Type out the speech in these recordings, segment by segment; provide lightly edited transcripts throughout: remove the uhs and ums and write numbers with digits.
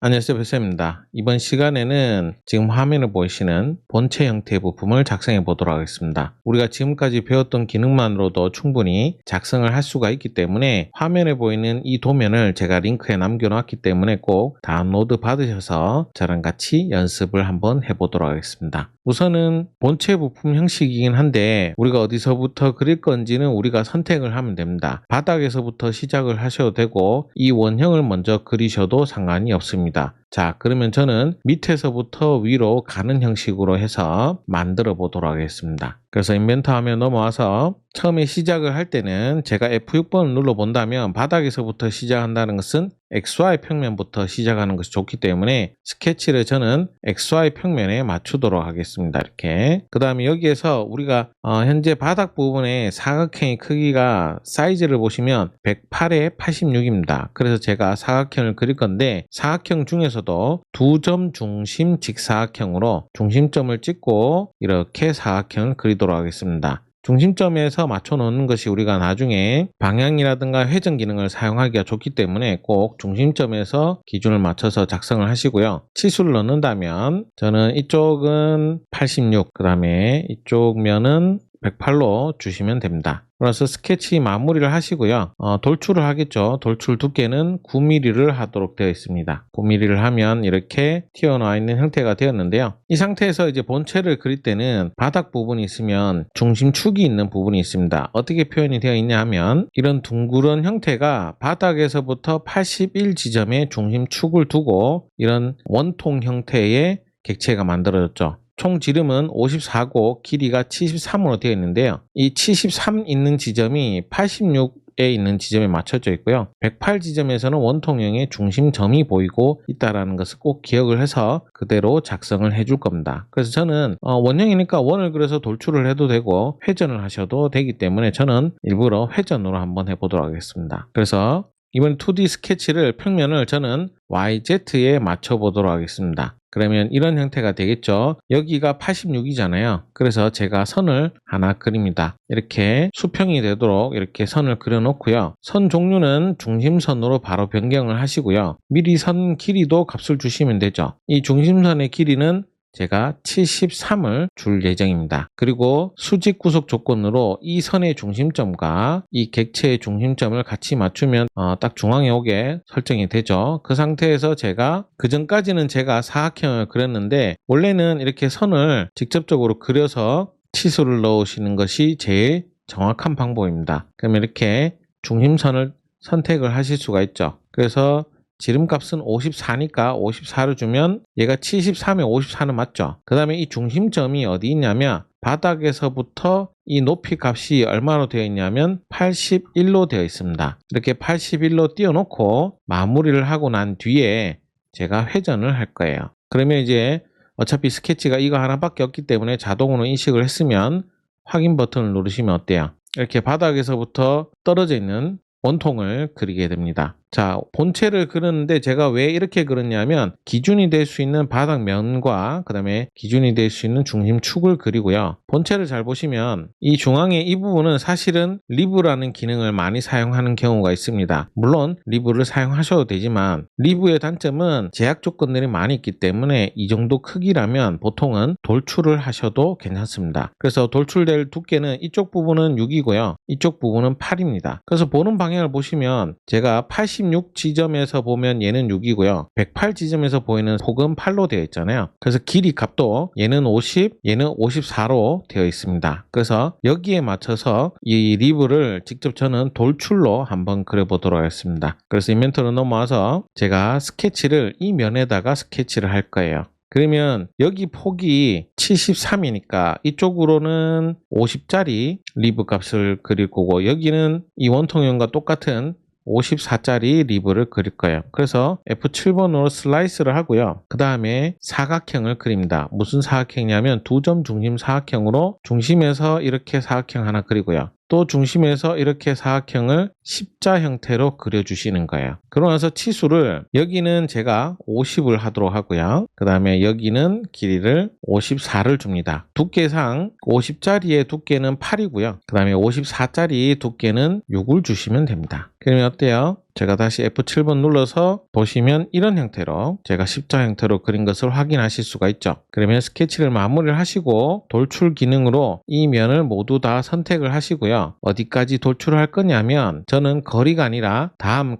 안녕하세요, 배쌤입니다. 이번 시간에는 지금 화면을 보이시는 본체 형태의 부품을 작성해 보도록 하겠습니다. 우리가 지금까지 배웠던 기능만으로도 충분히 작성을 할 수가 있기 때문에 화면에 보이는 이 도면을 제가 링크에 남겨놨기 때문에 꼭 다운로드 받으셔서 저랑 같이 연습을 한번 해보도록 하겠습니다. 우선은 본체 부품 형식이긴 한데 우리가 어디서부터 그릴 건지는 우리가 선택을 하면 됩니다. 바닥에서부터 시작을 하셔도 되고 이 원형을 먼저 그리셔도 상관이 없습니다. 자, 그러면 저는 밑에서부터 위로 가는 형식으로 해서 만들어 보도록 하겠습니다. 그래서 인벤터 화면 넘어와서 처음에 시작을 할 때는 제가 F6번을 눌러 본다면 바닥에서부터 시작한다는 것은 XY 평면부터 시작하는 것이 좋기 때문에 스케치를 저는 XY 평면에 맞추도록 하겠습니다. 이렇게. 그 다음에 여기에서 우리가 현재 바닥 부분의 사각형의 크기가 사이즈를 보시면 108에 86입니다. 그래서 제가 사각형을 그릴 건데 사각형 중에서도 두 점 중심 직사각형으로 중심점을 찍고 이렇게 사각형을 그리도록 하겠습니다. 중심점에서 맞춰 놓는 것이 우리가 나중에 방향이라든가 회전 기능을 사용하기가 좋기 때문에 꼭 중심점에서 기준을 맞춰서 작성을 하시고요. 치수를 넣는다면 저는 이쪽은 86, 그 다음에 이쪽 면은 108로 주시면 됩니다. 그래서 스케치 마무리를 하시고요. 돌출을 하겠죠. 돌출 두께는 9mm를 하도록 되어 있습니다. 9mm를 하면 이렇게 튀어나와 있는 형태가 되었는데요. 이 상태에서 이제 본체를 그릴 때는 바닥 부분이 있으면 중심축이 있는 부분이 있습니다. 어떻게 표현이 되어 있냐 하면 이런 둥그런 형태가 바닥에서부터 81 지점에 중심축을 두고 이런 원통 형태의 객체가 만들어졌죠. 총 지름은 54고 길이가 73으로 되어 있는데요. 이 73 있는 지점이 86에 있는 지점에 맞춰져 있고요. 108 지점에서는 원통형의 중심점이 보이고 있다는 것을 꼭 기억을 해서 그대로 작성을 해줄 겁니다. 그래서 저는 원형이니까 원을 그려서 돌출을 해도 되고 회전을 하셔도 되기 때문에 저는 일부러 회전으로 한번 해보도록 하겠습니다. 그래서 이번 2D 스케치를 평면을 저는 YZ에 맞춰 보도록 하겠습니다. 그러면 이런 형태가 되겠죠. 여기가 86이잖아요. 그래서 제가 선을 하나 그립니다. 이렇게 수평이 되도록 이렇게 선을 그려 놓고요. 선 종류는 중심선으로 바로 변경을 하시고요. 미리 선 길이도 값을 주시면 되죠. 이 중심선의 길이는 제가 73을 줄 예정입니다. 그리고 수직 구속 조건으로 이 선의 중심점과 이 객체의 중심점을 같이 맞추면 딱 중앙에 오게 설정이 되죠. 그 상태에서 제가 그 전까지는 제가 사각형을 그렸는데 원래는 이렇게 선을 직접적으로 그려서 치수를 넣으시는 것이 제일 정확한 방법입니다. 그러면 이렇게 중심선을 선택을 하실 수가 있죠. 그래서 지름값은 54니까 54를 주면 얘가 73에 54는 맞죠. 그 다음에 이 중심점이 어디 있냐면 바닥에서부터 이 높이 값이 얼마로 되어 있냐면 81로 되어 있습니다. 이렇게 81로 띄워놓고 마무리를 하고 난 뒤에 제가 회전을 할 거예요. 그러면 이제 어차피 스케치가 이거 하나밖에 없기 때문에 자동으로 인식을 했으면 확인 버튼을 누르시면 어때요? 이렇게 바닥에서부터 떨어져 있는 원통을 그리게 됩니다. 자, 본체를 그리는데 제가 왜 이렇게 그렸냐면 기준이 될 수 있는 바닥면과 그 다음에 기준이 될 수 있는 중심축을 그리고요. 본체를 잘 보시면 이 중앙에 이 부분은 사실은 리브라는 기능을 많이 사용하는 경우가 있습니다. 물론 리브를 사용하셔도 되지만 리브의 단점은 제약 조건들이 많이 있기 때문에 이 정도 크기라면 보통은 돌출을 하셔도 괜찮습니다. 그래서 돌출될 두께는 이쪽 부분은 6이고요. 이쪽 부분은 8입니다. 그래서 보는 방향을 보시면 제가 86 지점에서 보면 얘는 6이고요. 108 지점에서 보이는 폭은 8로 되어 있잖아요. 그래서 길이 값도 얘는 50, 얘는 54로 되어 있습니다. 그래서 여기에 맞춰서 이 리브를 직접 저는 돌출로 한번 그려보도록 하겠습니다. 그래서 인벤토로 넘어와서 제가 스케치를 이 면에다가 스케치를 할 거예요. 그러면 여기 폭이 73이니까 이쪽으로는 50짜리 리브 값을 그릴 거고 여기는 이 원통형과 똑같은 54짜리 리브를 그릴 거예요. 그래서 F7번으로 슬라이스를 하고요. 그 다음에 사각형을 그립니다. 무슨 사각형이냐면 두 점 중심 사각형으로 중심에서 이렇게 사각형 하나 그리고요. 또 중심에서 이렇게 사각형을 십자 형태로 그려주시는 거예요. 그러고 나서 치수를 여기는 제가 50을 하도록 하고요. 그 다음에 여기는 길이를 54를 줍니다. 두께상 50짜리의 두께는 8이고요. 그 다음에 54짜리 두께는 6을 주시면 됩니다. 그러면 어때요? 제가 다시 F7번 눌러서 보시면 이런 형태로 제가 십자 형태로 그린 것을 확인하실 수가 있죠. 그러면 스케치를 마무리를 하시고 돌출 기능으로 이 면을 모두 다 선택을 하시고요. 어디까지 돌출을 할 거냐면 저는 거리가 아니라 다음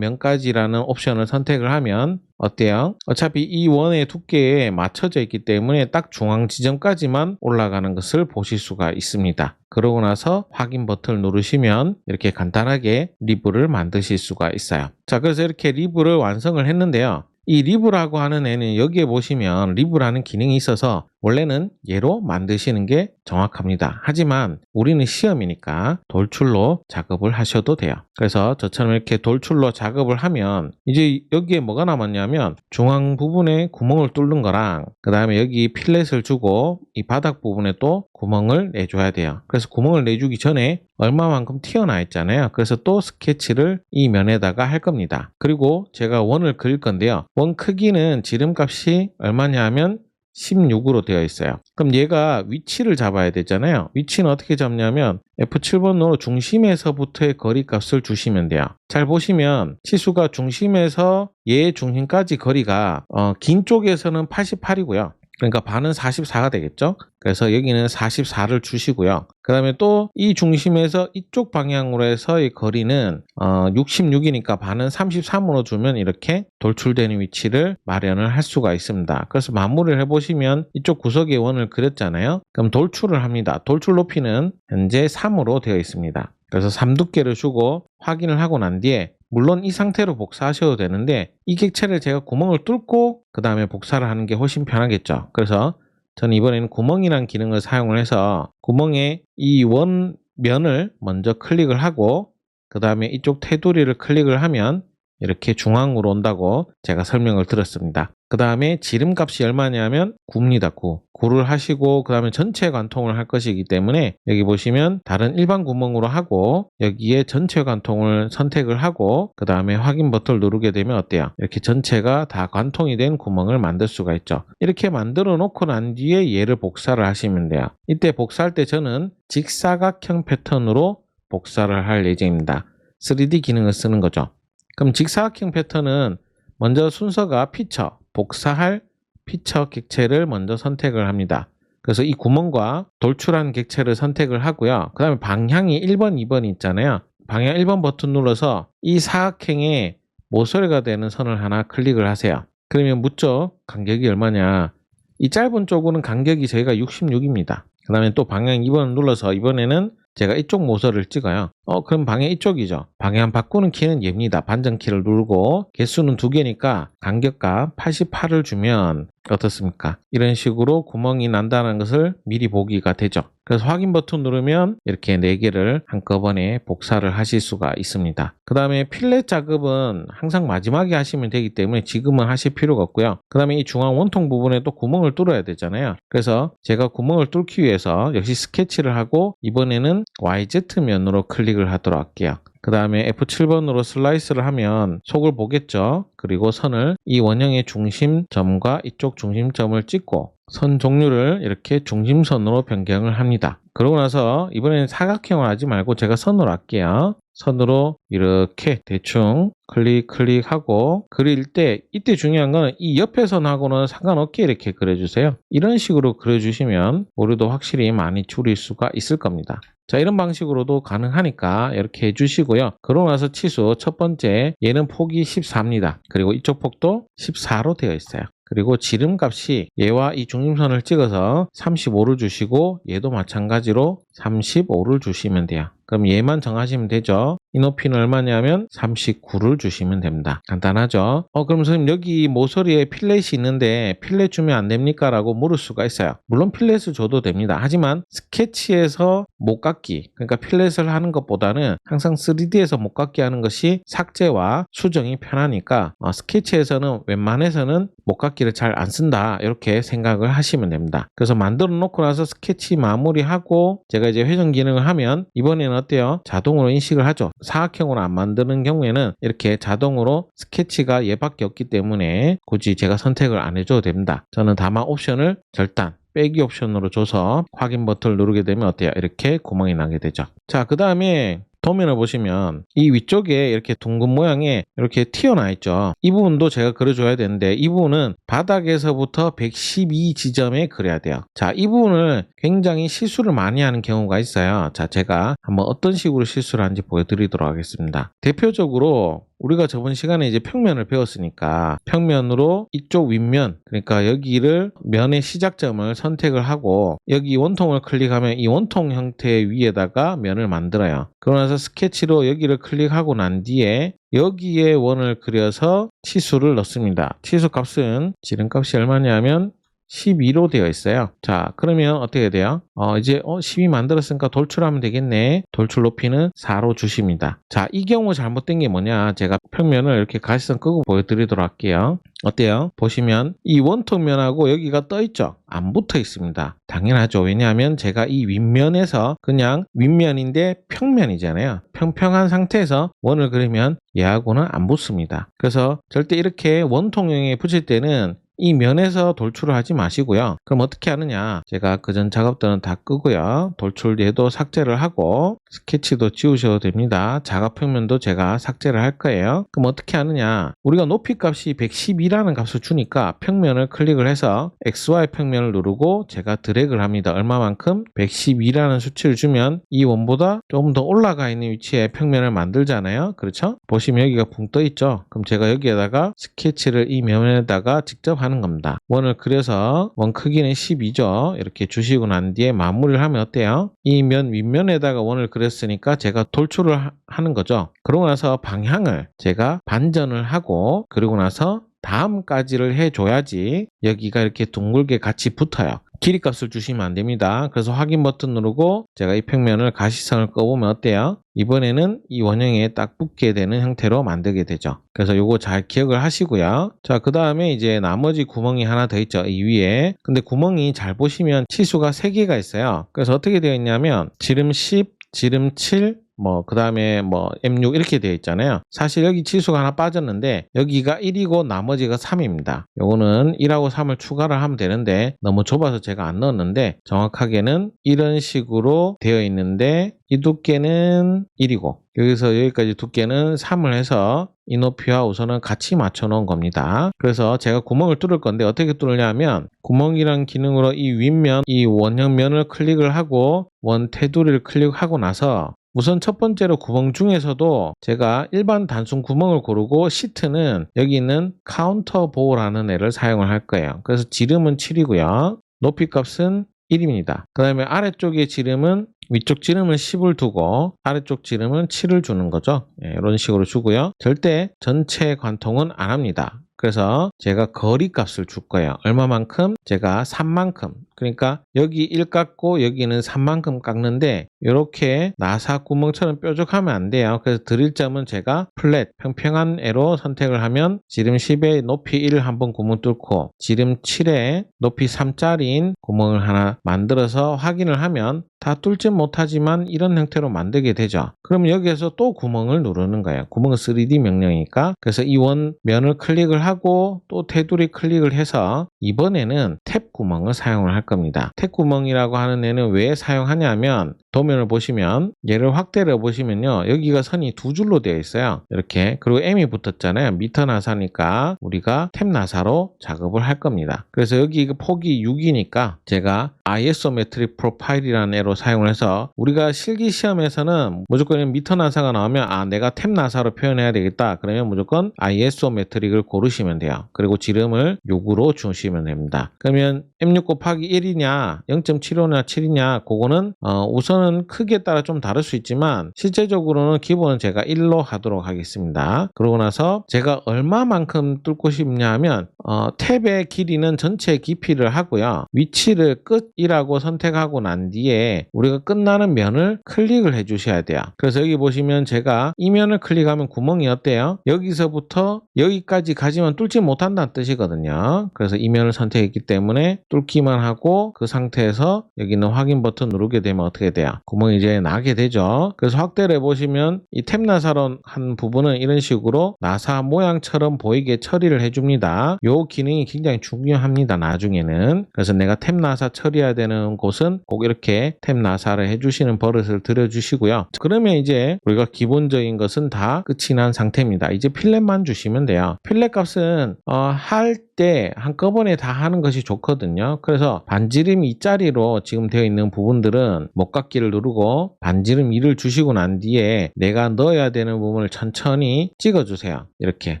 면까지라는 옵션을 선택을 하면 어때요? 어차피 이 원의 두께에 맞춰져 있기 때문에 딱 중앙 지점까지만 올라가는 것을 보실 수가 있습니다. 그러고 나서 확인 버튼을 누르시면 이렇게 간단하게 리브를 만드실 수가 있어요. 자, 그래서 이렇게 리브를 완성을 했는데요. 이 리브라고 하는 애는 여기에 보시면 리브라는 기능이 있어서 원래는 얘로 만드시는 게 정확합니다. 하지만 우리는 시험이니까 돌출로 작업을 하셔도 돼요. 그래서 저처럼 이렇게 돌출로 작업을 하면 이제 여기에 뭐가 남았냐면 중앙 부분에 구멍을 뚫는 거랑 그 다음에 여기 필렛을 주고 이 바닥 부분에 또 구멍을 내줘야 돼요. 그래서 구멍을 내주기 전에 얼마만큼 튀어나와 있잖아요. 그래서 또 스케치를 이 면에다가 할 겁니다. 그리고 제가 원을 그릴 건데요. 원 크기는 지름값이 얼마냐 하면 16으로 되어 있어요. 그럼 얘가 위치를 잡아야 되잖아요. 위치는 어떻게 잡냐면 F7번으로 중심에서부터의 거리값을 주시면 돼요. 잘 보시면 치수가 중심에서 얘 중심까지 거리가 긴 쪽에서는 88이고요. 그러니까 반은 44가 되겠죠. 그래서 여기는 44를 주시고요. 그 다음에 또 이 중심에서 이쪽 방향으로 해서의 거리는 66이니까 반은 33으로 주면 이렇게 돌출되는 위치를 마련을 할 수가 있습니다. 그래서 마무리를 해보시면 이쪽 구석에 원을 그렸잖아요. 그럼 돌출을 합니다. 돌출 높이는 현재 3으로 되어 있습니다. 그래서 3두께를 주고 확인을 하고 난 뒤에 물론 이 상태로 복사하셔도 되는데 이 객체를 제가 구멍을 뚫고 그 다음에 복사를 하는 게 훨씬 편하겠죠. 그래서 저는 이번에는 구멍이라는 기능을 사용을 해서 구멍에 이 원 면을 먼저 클릭을 하고 그 다음에 이쪽 테두리를 클릭을 하면 이렇게 중앙으로 온다고 제가 설명을 드렸습니다. 그 다음에 지름값이 얼마냐면 9입니다. 9를 하시고 그 다음에 전체 관통을 할 것이기 때문에 여기 보시면 다른 일반 구멍으로 하고 여기에 전체 관통을 선택을 하고 그 다음에 확인 버튼을 누르게 되면 어때요? 이렇게 전체가 다 관통이 된 구멍을 만들 수가 있죠. 이렇게 만들어 놓고 난 뒤에 얘를 복사를 하시면 돼요. 이때 복사할 때 저는 직사각형 패턴으로 복사를 할 예정입니다. 3D 기능을 쓰는 거죠. 그럼 직사각형 패턴은 먼저 순서가 피처, 복사할 피처 객체를 먼저 선택을 합니다. 그래서 이 구멍과 돌출한 객체를 선택을 하고요. 그 다음에 방향이 1번, 2번 있잖아요. 방향 1번 버튼 눌러서 이 사각형에 모서리가 되는 선을 하나 클릭을 하세요. 그러면 묻죠? 간격이 얼마냐? 이 짧은 쪽으로는 간격이 저희가 66입니다. 그 다음에 또 방향 2번을 눌러서 이번에는 제가 이쪽 모서리를 찍어요. 그럼 방향 이쪽이죠. 방향 바꾸는 키는 얘입니다. 반전키를 누르고 개수는 2개니까 간격값 88을 주면 어떻습니까? 이런 식으로 구멍이 난다는 것을 미리 보기가 되죠. 그래서 확인 버튼 누르면 이렇게 4개를 한꺼번에 복사를 하실 수가 있습니다. 그 다음에 필렛 작업은 항상 마지막에 하시면 되기 때문에 지금은 하실 필요가 없고요. 그 다음에 이 중앙 원통 부분에 또 구멍을 뚫어야 되잖아요. 그래서 제가 구멍을 뚫기 위해서 역시 스케치를 하고 이번에는 YZ면으로 클릭을 하도록 할게요. 그 다음에 F7번으로 슬라이스를 하면 속을 보겠죠. 그리고 선을 이 원형의 중심점과 이쪽 중심점을 찍고 선 종류를 이렇게 중심선으로 변경을 합니다. 그러고 나서 이번에는 사각형을 하지 말고 제가 선으로 할게요. 선으로 이렇게 대충 클릭하고 그릴 때 이때 중요한 건 이 옆에 선하고는 상관없게 이렇게 그려주세요. 이런 식으로 그려주시면 오류도 확실히 많이 줄일 수가 있을 겁니다. 자, 이런 방식으로도 가능하니까 이렇게 해주시고요. 그러고 나서 치수 첫 번째 얘는 폭이 14입니다. 그리고 이쪽 폭도 14로 되어 있어요. 그리고 지름값이 얘와 이 중심선을 찍어서 35를 주시고 얘도 마찬가지로 35를 주시면 돼요. 그럼 얘만 정하시면 되죠. 이 높이는 얼마냐면 39를 주시면 됩니다. 간단하죠? 그럼 선생님 여기 모서리에 필렛이 있는데 필렛 주면 안 됩니까? 라고 물을 수가 있어요. 물론 필렛을 줘도 됩니다. 하지만 스케치에서 못 갖기, 그러니까 필렛을 하는 것보다는 항상 3D에서 못 갖기 하는 것이 삭제와 수정이 편하니까 스케치에서는 웬만해서는 못 갖기를 잘 안 쓴다 이렇게 생각을 하시면 됩니다. 그래서 만들어 놓고 나서 스케치 마무리하고 제가 이제 회전 기능을 하면 이번에는 어때요? 자동으로 인식을 하죠. 사각형으로 안 만드는 경우에는 이렇게 자동으로 스케치가 얘밖에 없기 때문에 굳이 제가 선택을 안 해줘도 됩니다. 저는 다만 옵션을 절단 빼기 옵션으로 줘서 확인 버튼을 누르게 되면 어때요? 이렇게 구멍이 나게 되죠. 자, 그 다음에 도면을 보시면 이 위쪽에 이렇게 둥근 모양의 이렇게 튀어나와 있죠. 이 부분도 제가 그려줘야 되는데 이 부분은 바닥에서부터 112 지점에 그려야 돼요. 자, 이 부분을 굉장히 실수를 많이 하는 경우가 있어요. 자, 제가 한번 어떤 식으로 실수를 하는지 보여드리도록 하겠습니다. 대표적으로 우리가 저번 시간에 이제 평면을 배웠으니까 평면으로 이쪽 윗면, 그러니까 여기를 면의 시작점을 선택을 하고 여기 원통을 클릭하면 이 원통 형태 위에다가 면을 만들어요. 그러고 나서 스케치로 여기를 클릭하고 난 뒤에 여기에 원을 그려서 치수를 넣습니다. 치수 값은 지름값이 얼마냐면 12로 되어 있어요. 자, 그러면 어떻게 돼요? 이제 12 만들었으니까 돌출하면 되겠네. 돌출 높이는 4로 주십니다. 자, 이 경우 잘못된 게 뭐냐? 제가 평면을 이렇게 가시선 끄고 보여드리도록 할게요. 어때요? 보시면 이 원통면하고 여기가 떠 있죠? 안 붙어 있습니다. 당연하죠. 왜냐하면 제가 이 윗면에서 그냥 윗면인데 평면이잖아요. 평평한 상태에서 원을 그리면 얘하고는 안 붙습니다. 그래서 절대 이렇게 원통형에 붙일 때는 이 면에서 돌출을 하지 마시고요. 그럼 어떻게 하느냐? 제가 그전 작업들은 다 끄고요. 돌출 얘도 삭제를 하고 스케치도 지우셔도 됩니다. 작업 평면도 제가 삭제를 할 거예요. 그럼 어떻게 하느냐? 우리가 높이 값이 112라는 값을 주니까 평면을 클릭을 해서 XY 평면을 누르고 제가 드래그를 합니다. 얼마만큼? 112라는 수치를 주면 이 원보다 조금 더 올라가 있는 위치에 평면을 만들잖아요. 그렇죠? 보시면 여기가 붕 떠 있죠? 그럼 제가 여기에다가 스케치를 이 면에다가 직접 하는 겁니다. 원을 그려서 원 크기는 12죠. 이렇게 주시고 난 뒤에 마무리를 하면 어때요? 이 면 윗면에다가 원을 그렸으니까 제가 돌출을 하는 거죠. 그러고 나서 방향을 제가 반전을 하고 그리고 나서 다음까지를 해줘야지 여기가 이렇게 둥글게 같이 붙어요. 길이값을 주시면 안 됩니다. 그래서 확인 버튼 누르고 제가 이 평면을 가시선을 꺼보면 어때요? 이번에는 이 원형에 딱 붙게 되는 형태로 만들게 되죠. 그래서 요거 잘 기억을 하시고요. 자, 그 다음에 이제 나머지 구멍이 하나 더 있죠. 이 위에. 근데 구멍이 잘 보시면 치수가 3개가 있어요. 그래서 어떻게 되어 있냐면 지름 10, 지름 7, 그 다음에 M6 이렇게 되어 있잖아요. 사실 여기 치수가 하나 빠졌는데 여기가 1이고 나머지가 3입니다. 요거는 1하고 3을 추가를 하면 되는데 너무 좁아서 제가 안 넣었는데 정확하게는 이런 식으로 되어 있는데 이 두께는 1이고 여기서 여기까지 두께는 3을 해서 이 높이와 우선은 같이 맞춰 놓은 겁니다. 그래서 제가 구멍을 뚫을 건데 어떻게 뚫느냐면 구멍이란 기능으로 이 윗면, 이 원형면을 클릭을 하고 원 테두리를 클릭하고 나서 우선 첫 번째로 구멍 중에서도 제가 일반 단순 구멍을 고르고 시트는 여기 있는 카운터 보호라는 애를 사용을 할 거예요. 그래서 지름은 7이고요. 높이 값은 1입니다. 그 다음에 아래쪽의 지름은 위쪽 지름을 10을 두고 아래쪽 지름은 7을 주는 거죠. 이런 식으로 주고요. 절대 전체 관통은 안 합니다. 그래서 제가 거리 값을 줄 거예요. 얼마만큼? 제가 3만큼. 그러니까 여기 1 깎고 여기는 3만큼 깎는데 이렇게 나사 구멍처럼 뾰족하면 안 돼요. 그래서 드릴 점은 제가 플랫, 평평한 애로 선택을 하면 지름 10에 높이 1 한번 구멍 뚫고 지름 7에 높이 3짜리인 구멍을 하나 만들어서 확인을 하면 다 뚫지 못하지만 이런 형태로 만들게 되죠. 그럼 여기에서 또 구멍을 누르는 거예요. 구멍은 3D 명령이니까. 그래서 이 원 면을 클릭을 하고 또 테두리 클릭을 해서 이번에는 탭 구멍을 사용을 할 겁니다. 탭 구멍이라고 하는 애는 왜 사용하냐면 도면을 보시면 얘를 확대를 해보시면요. 여기가 선이 두 줄로 되어 있어요. 이렇게. 그리고 M이 붙었잖아요. 미터 나사니까 우리가 탭 나사로 작업을 할 겁니다. 그래서 여기 폭이 6이니까 제가 아이소메트릭 프로파일이라는 애로 사용을 해서 우리가 실기 시험에서는 무조건 미터 나사가 나오면 내가 탭 나사로 표현해야 되겠다. 그러면 무조건 아이소메트릭을 고르시면 돼요. 그리고 지름을 6으로 주시면 됩니다. 그러면 M6 곱하기 1이냐 0.75냐 7이냐 그거는 우선은 크기에 따라 좀 다를 수 있지만 실제적으로는 기본은 제가 1로 하도록 하겠습니다. 그러고 나서 제가 얼마만큼 뚫고 싶냐 하면 탭의 길이는 전체 깊이를 하고요. 위치를 끝이라고 선택하고 난 뒤에 우리가 끝나는 면을 클릭을 해 주셔야 돼요. 그래서 여기 보시면 제가 이 면을 클릭하면 구멍이 어때요? 여기서부터 여기까지 가지만 뚫지 못한다는 뜻이거든요. 그래서 이 면을 선택했기 때문에 뚫기만 하고 그 상태에서 여기 있는 확인 버튼 누르게 되면 어떻게 돼요? 구멍이 이제 나게 되죠. 그래서 확대를 해보시면 이 탭 나사로 한 부분은 이런 식으로 나사 모양처럼 보이게 처리를 해줍니다. 이 기능이 굉장히 중요합니다. 나중에는. 그래서 내가 탭 나사 처리할 하셔야 되는 곳은 꼭 이렇게 탭 나사를 해주시는 버릇을 들여주시고요. 그러면 이제 우리가 기본적인 것은 다 끝이 난 상태입니다. 이제 필렛만 주시면 돼요. 필렛 값은 할 때 한꺼번에 다 하는 것이 좋거든요. 그래서 반지름 2짜리로 지금 되어 있는 부분들은 목깎이를 누르고 반지름 2를 주시고 난 뒤에 내가 넣어야 되는 부분을 천천히 찍어주세요. 이렇게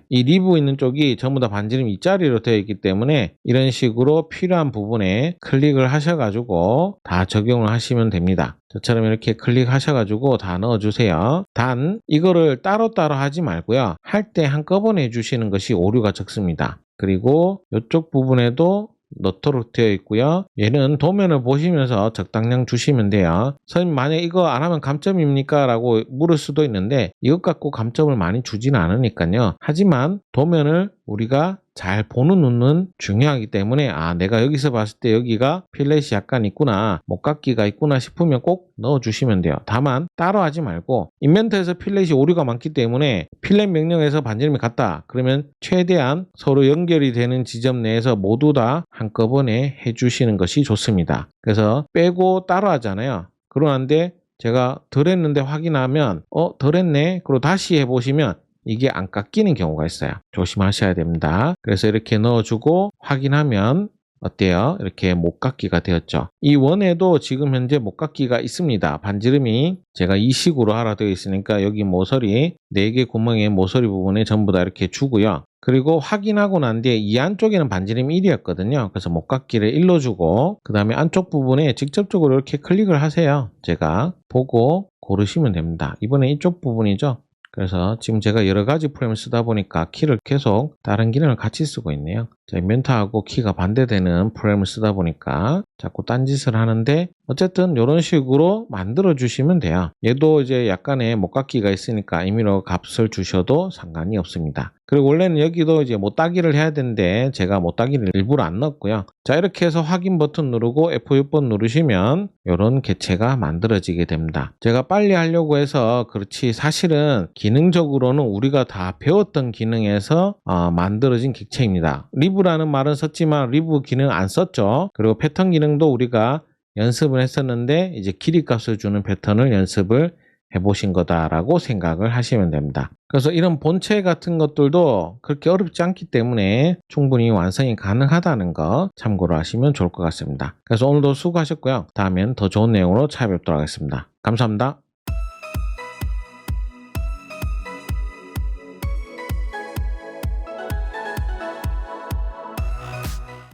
이 리브 있는 쪽이 전부 다 반지름 2짜리로 되어 있기 때문에 이런 식으로 필요한 부분에 클릭을 하셔가지고 다 적용을 하시면 됩니다. 저처럼 이렇게 클릭하셔가지고 다 넣어주세요. 단 이거를 따로따로 하지 말고요. 할 때 한꺼번에 해주시는 것이 오류가 적습니다. 그리고 이쪽 부분에도 넣도록 되어 있고요. 얘는 도면을 보시면서 적당량 주시면 돼요. 선생님 만약 이거 안 하면 감점입니까? 라고 물을 수도 있는데 이것 갖고 감점을 많이 주지는 않으니까요. 하지만 도면을 우리가 잘 보는 눈은 중요하기 때문에 내가 여기서 봤을 때 여기가 필렛이 약간 있구나, 목깎이가 있구나 싶으면 꼭 넣어주시면 돼요. 다만 따로 하지 말고 인벤터에서 필렛이 오류가 많기 때문에 필렛 명령에서 반지름이 같다 그러면 최대한 서로 연결이 되는 지점 내에서 모두 다 한꺼번에 해주시는 것이 좋습니다. 그래서 빼고 따로 하잖아요. 그러는데 제가 덜 했는데 확인하면 덜 했네 그리고 다시 해보시면 이게 안 깎이는 경우가 있어요. 조심하셔야 됩니다. 그래서 이렇게 넣어주고 확인하면 어때요? 이렇게 목깎이가 되었죠. 이 원에도 지금 현재 목깎이가 있습니다. 반지름이 제가 이 식으로 하라 되어 있으니까 여기 모서리 4개 구멍의 모서리 부분에 전부 다 이렇게 주고요. 그리고 확인하고 난 뒤에 이 안쪽에는 반지름이 1이었거든요. 그래서 목깎이를 1로 주고 그 다음에 안쪽 부분에 직접적으로 이렇게 클릭을 하세요. 제가 보고 고르시면 됩니다. 이번에 이쪽 부분이죠. 그래서 지금 제가 여러 가지 프레임을 쓰다 보니까 키를 계속 다른 기능을 같이 쓰고 있네요. 인벤터하고 키가 반대되는 프레임을 쓰다 보니까 자꾸 딴짓을 하는데 어쨌든 이런 식으로 만들어 주시면 돼요. 얘도 이제 약간의 목깎이가 있으니까 임의로 값을 주셔도 상관이 없습니다. 그리고 원래는 여기도 이제 못따기를 해야 되는데 제가 못따기를 일부러 안 넣었고요. 자, 이렇게 해서 확인 버튼 누르고 F6번 누르시면 이런 개체가 만들어지게 됩니다. 제가 빨리 하려고 해서 그렇지 사실은 기능적으로는 우리가 다 배웠던 기능에서 만들어진 객체입니다. 리브라는 말은 썼지만 리브 기능 안 썼죠. 그리고 패턴 기능도 우리가 연습을 했었는데 이제 길이 값을 주는 패턴을 연습을 해보신 거다라고 생각을 하시면 됩니다. 그래서 이런 본체 같은 것들도 그렇게 어렵지 않기 때문에 충분히 완성이 가능하다는 거 참고로 하시면 좋을 것 같습니다. 그래서 오늘도 수고하셨고요. 다음엔 더 좋은 내용으로 찾아뵙도록 하겠습니다. 감사합니다.